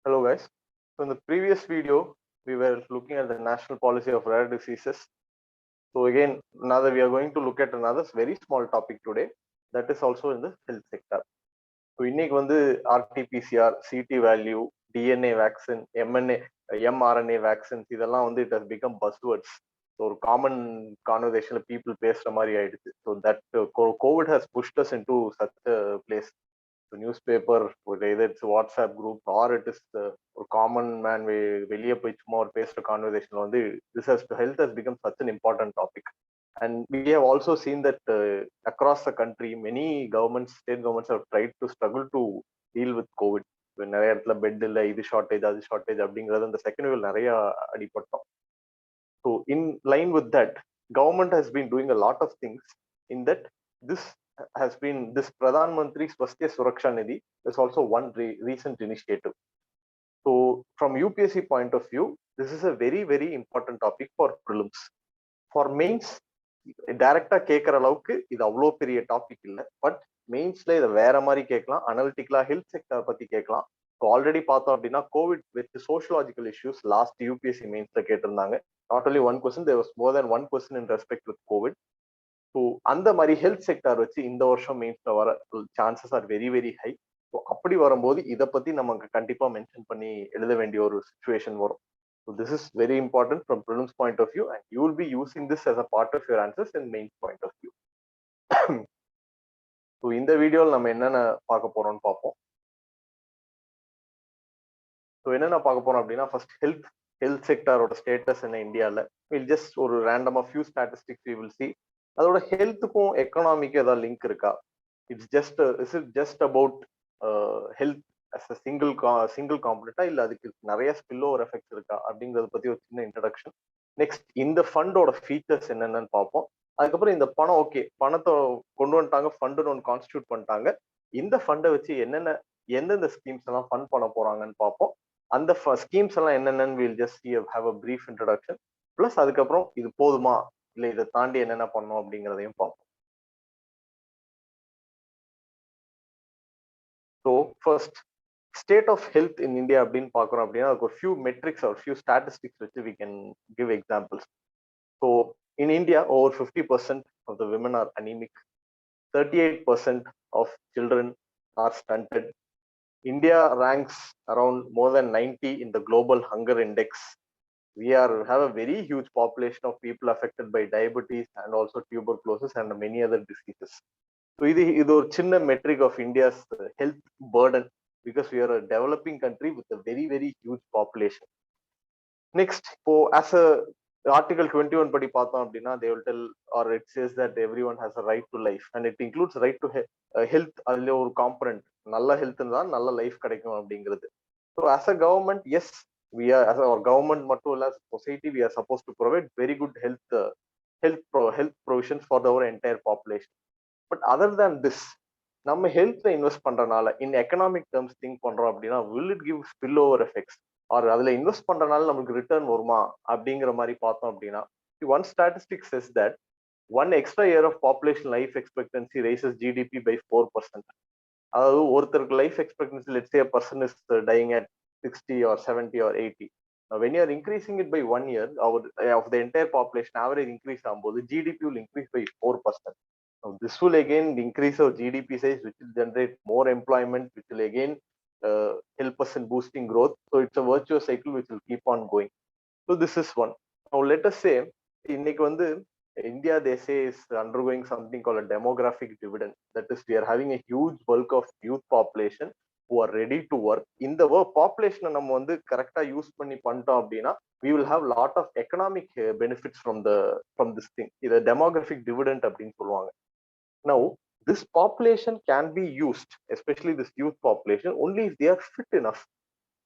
Hello guys. So in the previous video, we were looking at the national policy of rare diseases. So again, now that we are going to look at another very small topic today, that is also in the health sector. So இன்னைக்கு வந்து RT-PCR, CT value, DNA vaccine, mRNA vaccines இதெல்லாம் வந்து it has become buzzwords. So ஒரு common conversationல people பேசுற மாதிரி ஆயிடுச்சு. So that COVID has pushed us into such a place. newspaper, either it's WhatsApp group or it is ஒரு common man வெளியே போய் சும்மா ஒரு பேசுற கான்வர்சேஷன் வந்து this has health has become such an important topic. And we have also seen that across the country, many governments, state governments have tried to struggle to deal with COVID. நிறைய இடத்துல bed இல்லை, இது shortage அது shortage அப்படிங்கிறது அந்த second wave நிறைய அடிபட்டோம். So in line with that, government has been doing a lot of things in that. This has been this Pradhan Mantri Swasthya Suraksha Nidhi is also one recent initiative. So from UPSC point of view, this is a very very important topic for prelims. For mains, டைரக்டா கேட்கற அளவுக்கு இது அவ்வளோ பெரிய topic இல்லை. But மெயின்ஸ்ல இதை வேற மாதிரி கேட்கலாம், அனலிட்டிக்கலா ஹெல்த் செக்டர் பத்தி கேட்கலாம். ஸோ ஆல்ரெடி பார்த்தோம் அப்படின்னா covid with sociological issues last UPSC மெயின்ஸ்ல கேட்டிருந்தாங்க. Not only one question, there was more then one question in respect with covid. So அந்த மாதிரி ஹெல்த் செக்டர் வச்சு இந்த வருஷம் மெயின்ஸ்ல வர chances are very very high. So அப்படி வரும்போது இதை பத்தி நமக்கு கண்டிப்பா மென்ஷன் பண்ணி எழுத வேண்டிய ஒரு சுச்சுவேஷன் வரும். So this is very important from prelims point of view, and you will be using this as a part of your answers in mains point of view. So இந்த வீடியோல நம்ம என்னென்ன பார்க்க போறோம்னு பார்ப்போம். ஸோ என்னென்ன பார்க்க போறோம் அப்படின்னா, ஃபர்ஸ்ட் ஹெல்த் செக்டரோட ஸ்டேட்டஸ் என்ன இந்தியாவில். வில் ஜஸ்ட் ஒரு ரேண்டமா few statistics we will see. அதோட ஹெல்த்துக்கும் எக்கனாமிக்கும் ஏதாவது லிங்க் இருக்கா? Is it just about health as a single காம்பனண்டா, இல்ல அதுக்கு நிறைய ஸ்பில் ஓவர் எஃபெக்ட்ஸ் இருக்கா அப்படிங்கறத பத்தி ஒரு சின்ன இன்ட்ரடக்ஷன். நெக்ஸ்ட் இந்த ஃபண்டோட ஃபீச்சர்ஸ் என்னென்னு பார்ப்போம். அதுக்கப்புறம் இந்த பணம், ஓகே பணத்தை கொண்டு வந்துட்டாங்க, ஃபண்டுன்னு ஒன்று கான்ஸ்டியூட் பண்ணிட்டாங்க, இந்த ஃபண்டை வச்சு எந்தெந்த ஸ்கீம்ஸ் எல்லாம் ஃபண்ட் பண்ண போறாங்கன்னு பார்ப்போம். அந்த ஸ்கீம்ஸ் எல்லாம் என்னென்னு will just have a brief introduction. Plus அதுக்கப்புறம் இது போதுமா இல்ல இதை தாண்டி என்னென்ன பண்ணணும் அப்படிங்கிறதையும் பார்ப்போம். So first state of health in India அப்படின்னு பார்க்குறோம் அப்படின்னா அதுக்கு ஒரு few metrics or few statistics வச்சு we can give examples. So in India, over 50% of the women are anemic, 38% of children are stunted. India ranks around more than 90 in the global hunger index. We have a very huge population of people affected by diabetes and also tuberculosis and many other diseases. So இது ஒரு சின்ன metric of India's health burden, because we are a developing country with a very very huge population. Next, as a article 21 படி பார்த்தோம் அப்படின்னா, they will tell or it says that everyone has a right to life and it includes right to health. அதுல ஒரு component, நல்ல health தான் நல்ல life கிடைக்கும் அப்படிங்கிறது. So as a government, yes, we are, as our government மட்டும் இல்ல, society, we are supposed to provide very good health provisions for our entire population. But other than this, நம்ம ஹெல்த்ல invest பண்றதுனால இன் economic terms think பண்றோம் அப்படின்னா, will it give spill over effects are அதுல invest பண்றதுனால நமக்கு return வருமா அப்படிங்கிற மாதிரி பார்த்தோம் அப்படின்னா, one statistic says that one extra year of population life expectancy raises GDP by 4%. அதாவது ஒருத்தருக்கு life expectancy, let's say a person is dying at 60 or 70 or 80. When you are increasing it by 1 year, of the entire population average increase ஆகும்போது GDP will increase by 4%. Now, this will again increase our GDP size, which will generate more employment, which will again help us in boosting growth. So it's a virtuous cycle which will keep on going. So this is one. Now let us say, இன்னைக்கு வந்து India, they say, is undergoing something called a demographic dividend. That is, we are having a huge bulk of youth population who are ready to work. In the work population நம்ம வந்து கரெக்டா use பண்ணி பண்ணிட்டோம் அப்படின்னா, we will have lot of economic benefits from this thing. இதை demographic dividend அப்படின்னு சொல்லுவாங்க. Now, this population can be used, especially this youth population, only if they are fit enough.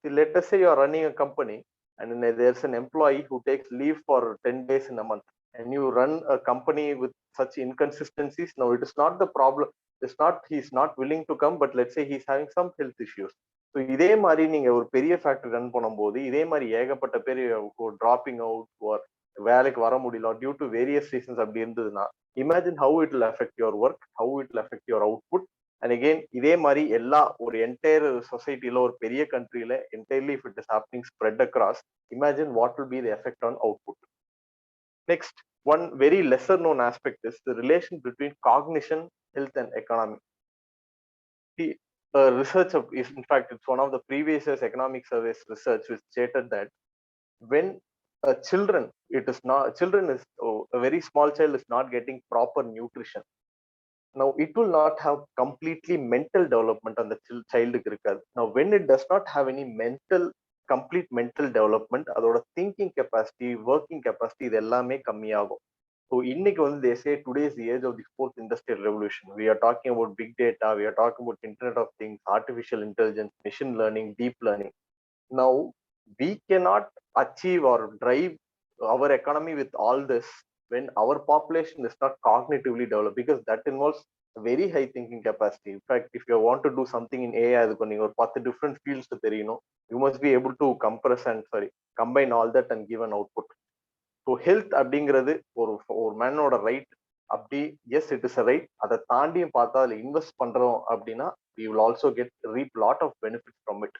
See, let us say you are running a company and then there's an employee who takes leave for 10 days in a month, and you run a company with such inconsistencies. Now, it is not the problem. It's not he's not willing to come, but let's say he's having some health issues. So இதே மாதிரி நீங்க ஒரு பெரிய factory run பண்ணும்போது இதே மாதிரி ஏகப்பட்ட பேர் டிராப்பிங் அவுட், வேலைக்கு வர முடியல டியூ டு வேரியஸ் ரீசன்ஸ் அப்படி இருந்ததுன்னா, imagine how it will affect your work, how it will affect your output, and again இதே மாதிரி எல்லா ஒரு என்டையர் சொசைட்டில ஒரு பெரிய கண்ட்ரியில entirely if it is happening spread across, imagine what will be the effect on output. Next, one very lesser known aspect is the relation between cognition, health and economy. The research is, in fact, it's one of the previous year's economic surveys research which stated that when children, it is not children is a very small child is not getting proper nutrition. Now it will not have completely mental development on the child. Now when it does not have any complete mental development, அதோட thinking capacity, working capacity இது எல்லாமே கம்மியாகும். So இன்னைக்கு வந்து they say today is the age of the fourth industrial revolution. We are talking about big data, we are talking about internet of things, artificial intelligence, machine learning, deep learning. Now we cannot achieve or drive our economy with all this when our population is not cognitively developed, because that involves very high thinking capacity. In fact, if you want to do something in AI, அதுக்கு நீங்க ஒரு 10 different fields தெரியணும். You must be able to combine all that and give an output. So health அப்படிங்கிறது ஒரு மேனோட right. அப்படி S it is a right. அதை தாண்டியும் பார்த்தா அதில் இன்வெஸ்ட் பண்றோம் அப்படின்னா we will also get reap lot of benefits from it.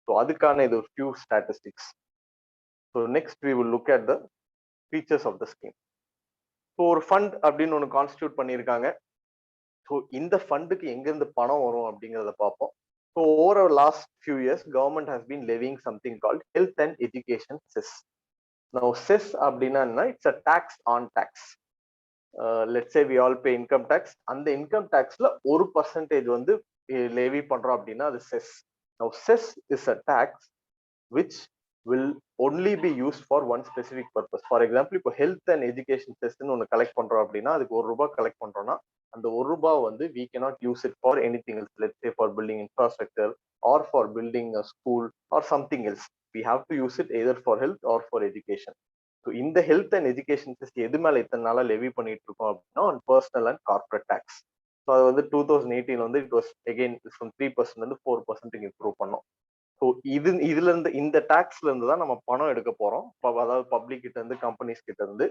So அதுக்கான இது ஒரு few statistics. So next we will look at the features of the scheme. So ஒரு ஃபண்ட் அப்படின்னு ஒன்று கான்ஸ்டியூட் பண்ணியிருக்காங்க. ஸோ இந்த ஃபண்டுக்கு எங்கேருந்து பணம் வரும் அப்படிங்கிறத பார்ப்போம். So over last few years government has been levying something called health and education cess. Now cess அப்படின்னா it's a tax on tax. Let's say we all pay income tax. அந்த income taxல ஒரு percentage வந்து levy பண்றோம் அப்படின்னா அது cess. Now cess is a tax which will only be used for one specific purpose. For example, இப்போ health and education cess ன்னு ஒன்று collect பண்றோம் அப்படின்னா அதுக்கு ₹1 கலெக்ட் பண்றோம்னா அந்த ₹1 வந்து we cannot use it for anything else. Let's say for building infrastructure or for building a school or something else. We have to use it either for health or for education. So இந்த health and education system எது மேல இத்தனை நாளா Levy பண்ணிட்டு இருக்கோம் அப்படின்னா on personal and corporate tax. So அது வந்து 2018 வந்து it was again from 3% வந்து 4% இம்ப்ரூவ் பண்ணோம். ஸோ இதுல இருந்து இந்த டாக்ஸ்ல இருந்து தான் நம்ம பணம் எடுக்க போறோம். அதாவது பப்ளிக் கிட்ட இருந்து, கம்பெனிஸ் கிட்ட இருந்து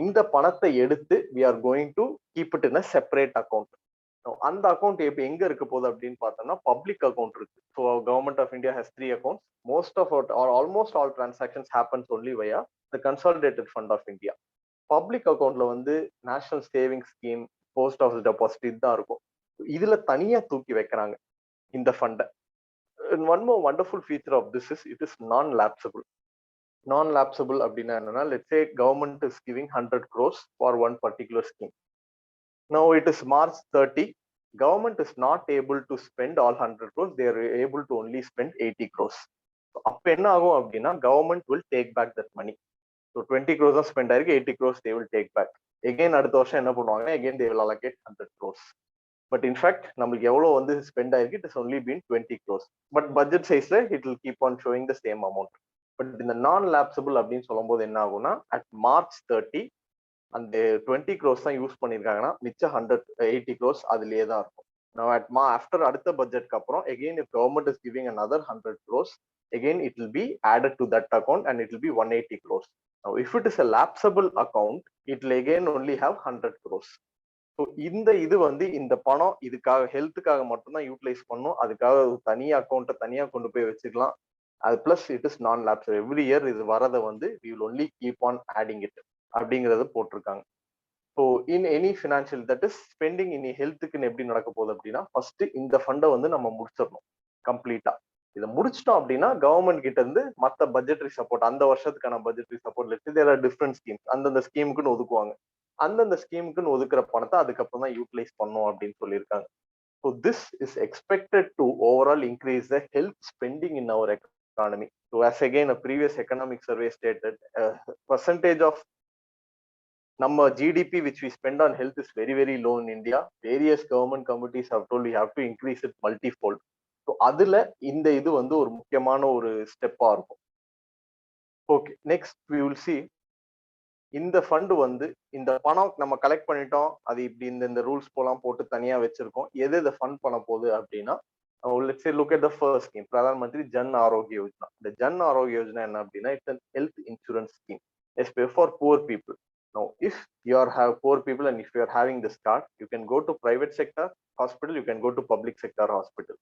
இந்த பணத்தை எடுத்து we are going to keep it in a separate account. அந்த அக்கௌண்ட் இப்போ எங்க இருக்க போகுது அப்படின்னு பார்த்தோம்னா பப்ளிக் அக்கௌண்ட் இருக்கு. So government of India has 3 accounts. Most of or almost all transactions happens only via the consolidated fund of India. Public அக்கௌண்ட்ல வந்து national saving scheme, post office deposit இதுதான் இருக்கும். இதுல தனியா தூக்கி வைக்கிறாங்க இந்த ஃபண்டை. One more wonderful feature of this is it is non lapsable. Non lapsable அப்படின்னா என்னன்னா, let's say government is giving 100 crores for one particular scheme. Now it is March 30. Government is not able to spend all 100 crores. They are able to only spend 80 crores. அப்ப என்ன ஆகும் அப்படின்னா government will take back that money. So 20 crores தான் spend ஆயிருக்கு, 80 crores they will take back. Again அடுத்த வருஷம் என்ன பண்ணுவாங்க, again they will allocate 100 crores. But in fact நம்மளுக்கு எவ்வளவு வந்து ஸ்பெண்ட் ஆயிருக்கு, it has only been 20 crores. But budget sizeல it will keep on showing the same amount. But இந்த நான் லாப்சபிள் அப்படின்னு சொல்லும் போது என்ன ஆகும்னா at March 30 அந்த 20 crores தான் யூஸ் பண்ணிருக்காங்கன்னா மிச்சம் 180 crores அதுலயே தான் இருக்கும். Now at after அடுத்த பட்ஜெட்க்கு அப்புறம் again if government is giving another 100 crores, again it will be added to that account and it will be 180 crores. Now if it is a lapsable account, it will again only have 100 crores. So இந்த இது வந்து இந்த பணம் இதுக்காக ஹெல்த்துக்காக மட்டும்தான் utilise பண்ணும். அதுக்காக தனியா அக்கௌண்ட்டை தனியா கொண்டு போய் வச்சுக்கலாம். அது plus it is non லாப்சபிள். Every year இது வரதை வந்து we will only keep on adding it அப்படிங்கறது போட்டிருக்காங்க. So in any financial that is spending இனி ஹெல்த்துக்குன்னு எப்படி நடக்க போகுது அப்படின்னா, ஃபர்ஸ்ட் இந்த ஃபண்டை வந்து நம்ம முடிச்சிடணும் கம்ப்ளீட்டா. இதை முடிச்சிட்டோம் அப்படின்னா கவர்மெண்ட் கிட்ட இருந்து மற்ற பட்ஜெட்டரி சப்போர்ட், அந்த வருஷத்துக்கான budgetary support there are different schemes, அந்தந்த ஸ்கீமுக்குன்னு ஒதுக்குவாங்க. அந்தந்த ஸ்கீமுக்குன்னு ஒதுக்குற பணத்தை அதுக்கப்புறம் தான் யூட்டிலைஸ் பண்ணும் அப்படின்னு சொல்லியிருக்காங்க. So this is expected to overall increase the health spending in our economy. So as again a previous economic survey stated, percentage of நம்ம GDP which we spend on health is very very low in India. Various government committees have told we have to increase it multifold. So அதுல இந்த இது வந்து ஒரு முக்கியமான ஒரு ஸ்டெப்பா இருக்கும். Okay, next we will see இந்த ஃபண்ட் வந்து இந்த பணம் நம்ம கலெக்ட் பண்ணிட்டோம், அது இப்படி இந்த ரூல்ஸ் போலாம் போட்டு தனியா வச்சிருக்கோம். எது இதை ஃபண்ட் பண்ண போகுது அப்படின்னா, let's say look at the first scheme, Pradhan Mantri Jan Arogya Yojana. The Jan Arogya Yojana என்ன அப்படின்னா, it's an health insurance scheme, especially for poor people. Now, if you have poor people and if you are having this card, you can go to private sector hospital, you can go to public sector hospital.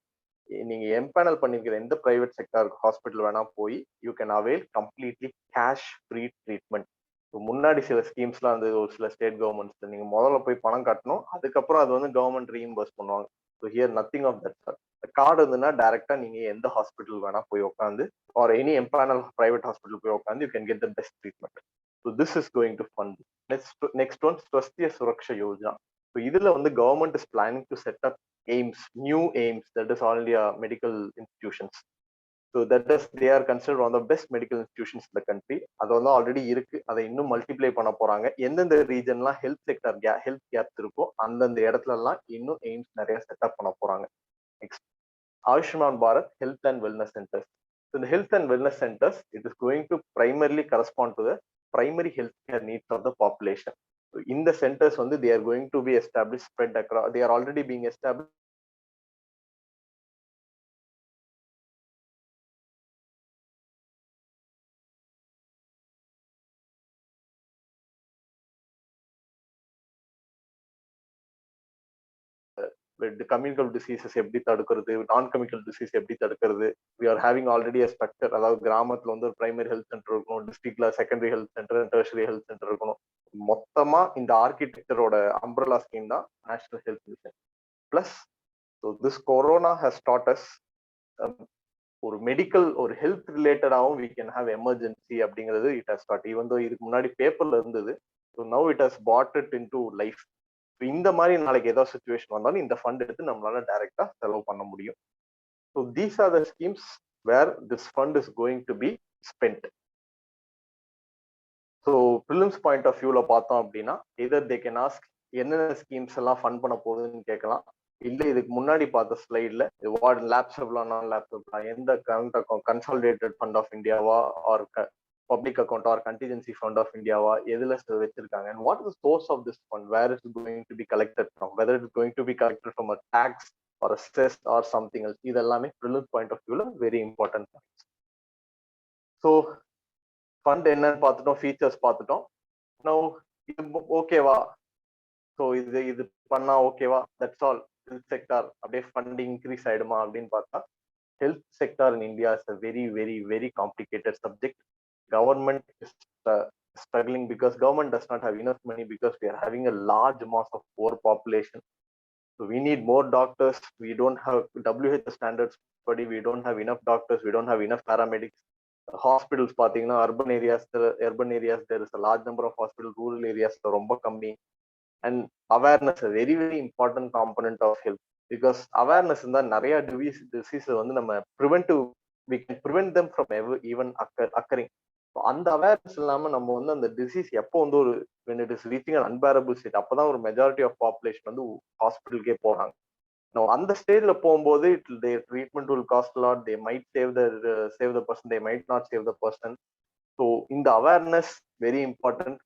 நீங்க empanel பண்ணிக்கிற எந்த private sector hospital வேணா போய் you can avail completely cash free treatment. முன்னாடி சில ஸ்கீம்ஸ்லாம் வந்து ஒரு சில ஸ்டேட் கவர்மெண்ட்ஸ் நீங்க முதல்ல போய் பணம் கட்டணும், அதுக்கப்புறம் அது வந்து கவர்மெண்ட் ரீஇம்பர்ஸ் பண்ணுவாங்க. So here nothing of that sir. Card இருந்ததுன்னா டைரக்டா நீங்க எந்த ஹாஸ்பிட்டல் வேணா போய் உட்காந்து or any empanel private hospital போய் உட்காந்து you can get the best treatment. So this is going to fund. Next one Swasthya Suraksha Yojana. So இதுல வந்து government is planning to set up aims, new aims, that is all India medical institutions. So that is, they are considered one of the best medical institutions in the country. அது வந்து already இருக்கு, அதை இன்னும் multiply பண்ண போறாங்க. எந்தெந்த ரீஜன்லாம் health sector health caps இருக்கோ அந்தந்த இடத்துல எல்லாம் இன்னும் எய்ம்ஸ் நிறைய செட்டப் பண்ண போறாங்க. Next, Ayushman Bharat health and wellness centres. So the health and wellness centers, it is going to primarily correspond to the primary healthcare needs of the population. So in the centers வந்து they are going to be established spread across, they are already being established communicable diseases எப்படி தடுக்கிறது, non communicable disease எப்படி தடுக்கிறது. We are having already a structure, அதாவது கிராமத்துல வந்து ஒரு primary health centre இருக்கணும், டிஸ்ட்ரிக்ட்ல secondary health centre, tertiary health centre இருக்கணும். மொத்தமா இந்த ஆர்கிடெக்சரோட அம்ப்ரலா ஸ்கீம் தான் national health mission. Plus this corona has that as ஒரு மெடிக்கல் ஒரு ஹெல்த் ரிலேட்டடாகவும் வி கேன் ஹாவ் எமர்ஜென்சி அப்படிங்கிறது it has start. Even though இதுக்கு முன்னாடி பேப்பர்ல இருந்தது, so now it has bought it in to life. இந்த மாதிரி நாளைக்கு ஏதோ சுச்சுவேஷன் வந்தாலும் இந்த ஃபண்ட் எடுத்து நம்மளால டைரக்டா செலவு பண்ண முடியும். So these are the schemes where this fund is going to be spend. So prelims point of வியூல பார்த்தோம் அப்படின்னா எதர் தே கேன் ஆஸ்க் என்னென்ன ஸ்கீம்ஸ் எல்லாம் ஃபண்ட் பண்ண போகுதுன்னு கேட்கலாம். இல்லை இதுக்கு முன்னாடி பார்த்த ஸ்லைட்ல வார்டு லேப்சப்லாம் நான் லேப்சப்லாம் எந்த current account consolidated fund of இந்தியாவா or public account or contingency fund of இந்தியாவா எதுல வச்சிருக்காங்க, and what is the source of this fund, where is it going to be collected from, whether it is going to be collected from a tax or a cess or something else. இது எல்லாமே preliminary point of viewல very important points. So fund என்னன்னு பார்த்துட்டோம், features பார்த்துட்டோம். now இது ஓகேவா, so இது பண்ணா ஓகேவா, தட்ஸ் ஆல். ஹெல்த் செக்டார் அப்படியே ஃபண்டிங் இன்க்ரீஸ் ஆயிடுமா அப்படின்னு பார்த்தா, health sector in India is a very very very complicated subject. Government is struggling because government does not have enough money, because we are having a large mass of poor population. So we need more doctors. We don't have WHO standards, but we don't have enough doctors, we don't have enough paramedics. Hospitals பாத்தீங்கன்னா urban areas there is a large number of hospitals, rural areas ரொம்ப கம்மி. And awareness a very very important component of health, because awareness இருந்தா நிறைய disease வந்து நம்ம preventive, we can prevent them from even occurring. அந்த awareness இல்லாம நம்ம வந்து அந்த டிசீஸ் எப்போ வந்து ஒரு when it is reaching an unbearable state, அப்பதான் ஒரு மெஜாரிட்டி ஆஃப் பாப்புலேஷன் வந்து ஹாஸ்பிட்டலுக்கே போறாங்க. அந்த ஸ்டேஜ்ல போகும்போது their treatment will cost a lot, they might save the person, they might not save the person. So இந்த awareness very important.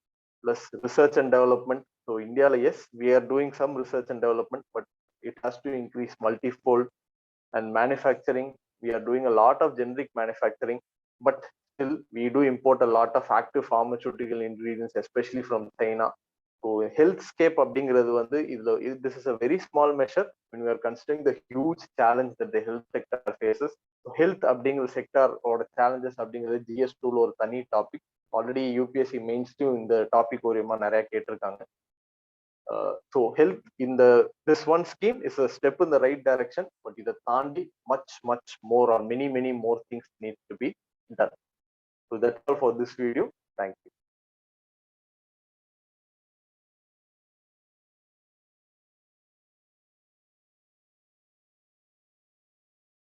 Plus research and development. So India, yes, we are doing some research and development, but it has to increase multifold. And manufacturing, we are doing a lot of generic manufacturing, but still we do import a lot of active pharmaceutical ingredients, especially from China. So health scape அப்படிங்கிறது வந்து this is a very small measure when we are considering the huge challenge that the health sector faces. So health அப்படிங்கிற sector ஓட challenges அப்படிங்கிறது GS2 ஒரு தனி topic. Already UPSC மெயின்ஸ்டும் இந்த topic ஓரியமா நிறைய கேட்டிருக்காங்க. ஸோ ஹெல்த் இந்த this one scheme is a step in the right direction, but இதை தாண்டி much more or many more things need to be done. So that's all for this video.